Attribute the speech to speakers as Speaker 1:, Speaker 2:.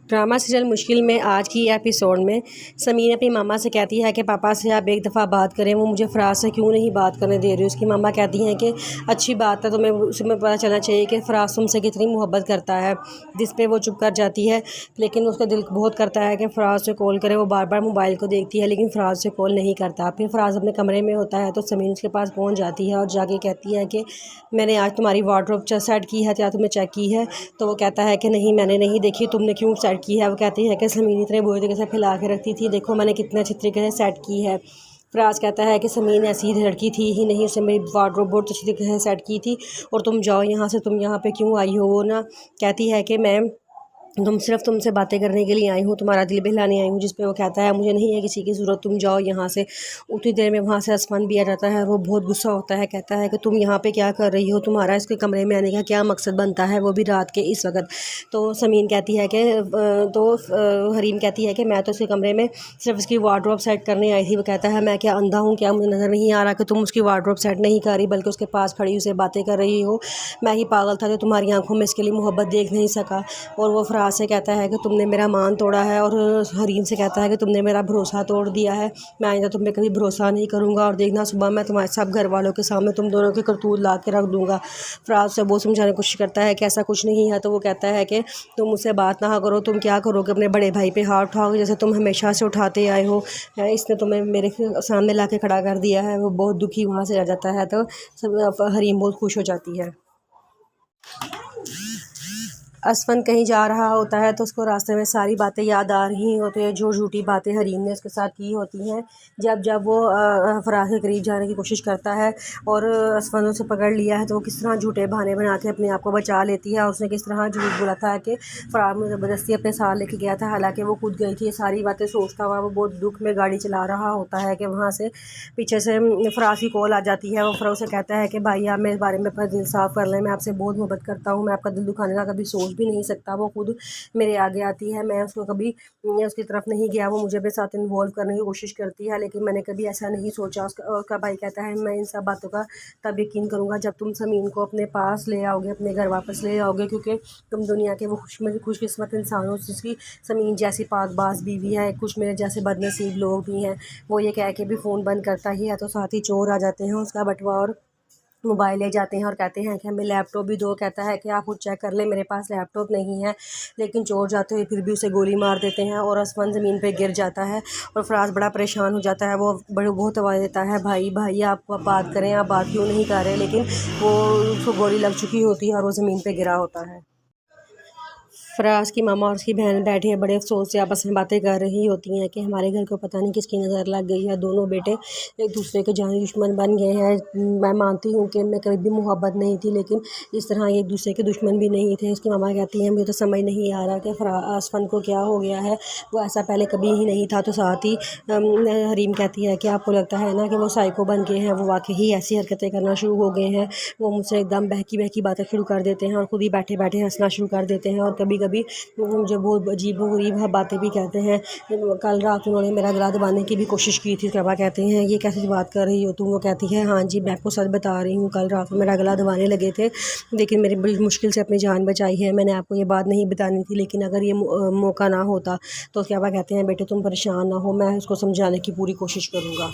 Speaker 1: Drama serial मुश्किल में आज की एपिसोड में समीन अपनी मामा से कहती है कि पापा से आप एक दफ़ा बात करें, वो मुझे फराज से क्यों नहीं बात करने दे रही। उसकी मामा कहती हैं कि अच्छी बात है, तुम्हें उसमें पता चलना चाहिए कि फराज तुमसे कितनी मोहब्बत करता है। जिस पे वो चुप कर जाती है, लेकिन उसका दिल बहुत करता है कि फराज से कॉल करे। वो बार बार मोबाइल को देखती है लेकिन फराज से कॉल नहीं करता। फिर फराज अपने कमरे में होता है तो समीन उसके पास पहुँच जाती है और जाके कहती है कि मैंने आज तुम्हारी वार्डरोब सेट की है, क्या तुमने चेक की है? तो वो कहता है कि नहीं, मैंने नहीं देखी, तुमने क्यों सेट की है? वो कहती है कि समीन इतने बुरे तरीके से फैला के रखती थी, देखो मैंने कितने अच्छे तरीके से सेट की है। फराज कहता है कि समीन ऐसी लड़की थी ही नहीं, उसने मेरी वार्डरोब बहुत अच्छी तरीके से सेट की थी और तुम जाओ यहाँ से, तुम यहाँ पे क्यों आई हो? वो ना कहती है कि मैं तुमसे बातें करने के लिए आई हूँ, तुम्हारा दिल बहलाने आई हूँ। जिस पे वो कहता है मुझे नहीं है किसी की ज़रूरत, तुम जाओ यहाँ से। उतनी देर में वहाँ से आसमान भी आ जाता है। वो बहुत गुस्सा होता है, कहता है कि तुम यहाँ पे क्या कर रही हो, तुम्हारा इसके कमरे में आने का क्या मकसद बनता है, वो भी रात के इस वक्त। तो समीन कहती है कि हरीम कहती है कि मैं तो उसके कमरे में सिर्फ उसकी वार्डरोब सेट करने आई थी। वो कहता है मैं क्या अंधा हूँ क्या, मुझे नज़र नहीं आ रहा कि तुम उसकी वार्डरोब सेट नहीं कर रही बल्कि उसके पास खड़ी उसे बातें कर रही हो? मैं ही पागल था जो तुम्हारी आंखों में इसके लिए मोहब्बत देख नहीं सका। और वो फराज से कहता है कि तुमने मेरा मान तोड़ा है, और हरीम से कहता है कि तुमने मेरा भरोसा तोड़ दिया है, मैं आइंदा तुम पे कभी भरोसा नहीं करूँगा और देखना सुबह मैं तुम्हारे सब घर वालों के सामने तुम दोनों की करतूत ला के रख दूँगा। फराज से वो समझाने की कोशिश करता है कि ऐसा कुछ नहीं है। तो वो कहता है कि तुम मुझसे बात ना करो, तुम क्या करोगे, अपने बड़े भाई पे हाथ उठाओगे जैसे तुम हमेशा से उठाते आए हो। इसने तुम्हें मेरे सामने ला के खड़ा कर दिया है। वो बहुत दुखी वहाँ से आ जाता है। तो हरीम बहुत खुश हो जाती है। असफन कहीं जा रहा होता है तो उसको रास्ते में सारी बातें याद आ रही होती हैं, जो झूठी बातें हरीम ने उसके साथ की होती हैं। जब वो फराज के करीब जाने की कोशिश करता है और असफन उसे पकड़ लिया है तो वो किस तरह झूठे बहाने बना के अपने आप को बचा लेती है। उसने किस तरह झूठ बोला था कि फराज में ज़बरदस्ती अपने साथ लेके गया था, हालांकि वो खुद गई थी। ये सारी बातें सोचता हुआ वो बहुत दुख में गाड़ी चला रहा होता है कि वहाँ से पीछे से फराज की कॉल आ जाती है। वो फराज से कहता है कि भाई आप मेरे बारे में अपना दिल साफ़ कर लें, मैं आपसे बहुत मोहब्बत करता हूँ, मैं आपका दिल दुखाने का कभी सोच भी नहीं सकता। वो खुद मेरे आगे आती है, मैं उसको कभी उसकी तरफ नहीं गया, वो मुझे अपने साथ इन्वॉल्व करने की कोशिश करती है, लेकिन मैंने कभी ऐसा नहीं सोचा। उसका भाई कहता है मैं इन सब बातों का तब यकीन करूँगा जब तुम समीन को अपने पास ले आओगे, अपने घर वापस ले आओगे, क्योंकि तुम दुनिया के वो खुशकिस्मत इंसान हो जिसकी समीन जैसी पाकबाज बीवी है। कुछ मेरे जैसे बदनसीब लोग भी हैं। वो ये कह के भी फ़ोन बंद करता ही है तो साथ ही चोर आ जाते हैं, उसका बटुआ और मोबाइल ले जाते हैं और कहते हैं कि हमें लैपटॉप भी दो। कहता है कि आप खुद चेक कर लें, मेरे पास लैपटॉप नहीं है। लेकिन चोर जाते हुए फिर भी उसे गोली मार देते हैं और आसमान ज़मीन पे गिर जाता है और फराज बड़ा परेशान हो जाता है। वो बहुत आवाज़ देता है भाई भाई आप बात करें, आप बात क्यों नहीं कर रहे, लेकिन वो उसको गोली लग चुकी होती है और वो ज़मीन पर गिरा होता है। फराज की मामा और उसकी बहन बैठी है, बड़े अफसोस से आपस में बातें कर रही होती हैं कि हमारे घर को पता नहीं किसकी नज़र लग गई है। दोनों बेटे एक दूसरे के जानी दुश्मन बन गए हैं। मैं मानती हूँ कि इनमें कभी भी मोहब्बत नहीं थी, लेकिन इस तरह एक दूसरे के दुश्मन भी नहीं थे। उसकी मामा कहती हैं मुझे तो समझ नहीं आ रहा कि आसफन को क्या हो गया है, वो ऐसा पहले कभी ही नहीं था। तो साथ ही हरीम कहती है कि आपको लगता है ना कि वो साइको बन गए हैं, वो वाकई ही ऐसी हरकतें करना शुरू हो गए हैं। वो मुझसे एकदम बहकी बहकी बातें शुरू कर देते हैं और खुद ही बैठे बैठे हंसना शुरू कर देते हैं और कभी कभी मुझे बहुत अजीब व गरीब बातें भी कहते हैं। कल रात उन्होंने मेरा गला दबाने की भी कोशिश की थी। कहवा कहते हैं ये कैसी बात कर रही हो तुम? वो कहती है हाँ जी, मैं आपको सच बता रही हूँ, कल रात को मेरा गला दबाने लगे थे, लेकिन मेरी बड़ी मुश्किल से अपनी जान बचाई है। मैंने आपको ये बात नहीं बतानी थी, लेकिन अगर ये मौका ना होता। तो कहवा कहते हैं बेटे तुम परेशान ना हो, मैं उसको समझाने की पूरी कोशिश करूँगा।